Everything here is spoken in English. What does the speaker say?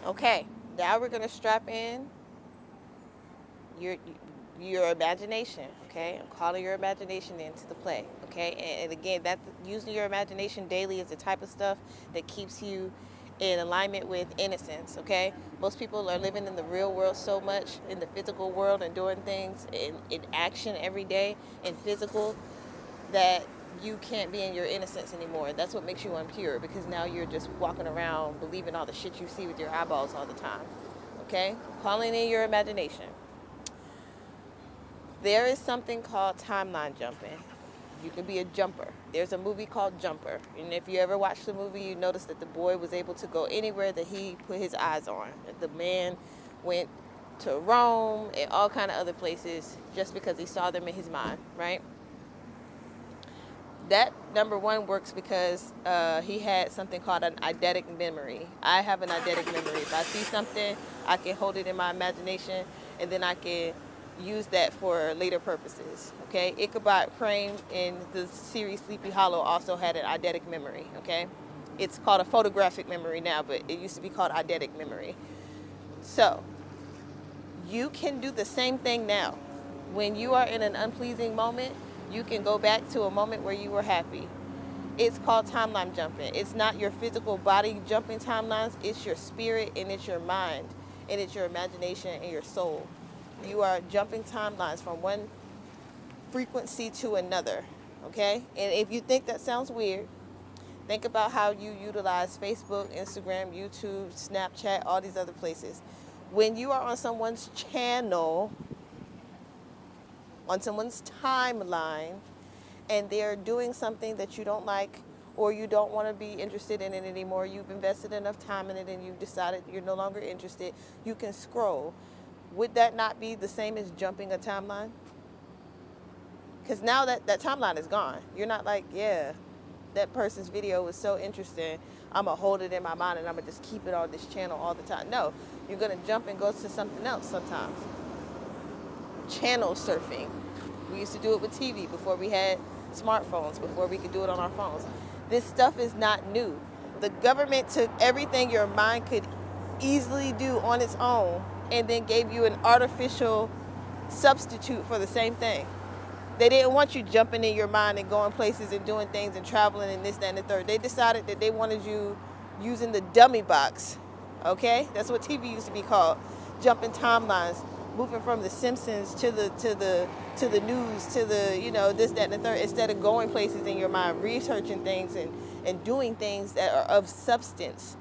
Okay, now we're gonna strap in your your imagination. Okay, I'm calling your imagination into the play. Okay, and again, that using your imagination daily is the type of stuff that keeps you in alignment with innocence. Okay, most people are living in the real world so much, in the physical world, and doing things in action every day in physical, that you can't be in your innocence anymore. That's what makes you impure, because now you're just walking around believing all the shit you see with your eyeballs all the time. Okay, calling in your imagination. There is something called timeline jumping. You can be a jumper. There's a movie called Jumper. And if you ever watch the movie, you notice that the boy was able to go anywhere that he put his eyes on. The man went to Rome and all kind of other places just because he saw them in his mind, right? That number one works because he had something called an eidetic memory. I have an eidetic memory. If I see something, I can hold it in my imagination, and then I can use that for later purposes. Okay, Ichabod Crane in the series Sleepy Hollow also had an eidetic memory. Okay, it's called a photographic memory now, but it used to be called eidetic memory. So you can do the same thing now. When you are in an unpleasing moment, you can go back to a moment where you were happy. It's called timeline jumping. It's not your physical body jumping timelines, it's your spirit and it's your mind and it's your imagination and your soul. You are jumping timelines from one frequency to another, okay? And if you think that sounds weird, think about how you utilize Facebook, Instagram, YouTube, Snapchat, all these other places. When you are on someone's channel, on someone's timeline, and they're doing something that you don't like or you don't want to be interested in it anymore, you've invested enough time in it and you've decided you're no longer interested, you can scroll. Would that not be the same as jumping a timeline? Because now that timeline is gone. You're not like, yeah, that person's video was so interesting, I'm going to hold it in my mind and I'm going to just keep it on this channel all the time. No, you're going to jump and go to something else sometimes. Channel surfing. We used to do it with TV before we had smartphones, before we could do it on our phones. This stuff is not new. The government took everything your mind could easily do on its own and then gave you an artificial substitute for the same thing. They didn't want you jumping in your mind and going places and doing things and traveling and this, that, and the third. They decided that they wanted you using the dummy box. Okay? That's what TV used to be called. Jumping timelines, moving from the Simpsons to the news to the, this, that, and the third, instead of going places in your mind, researching things and doing things that are of substance.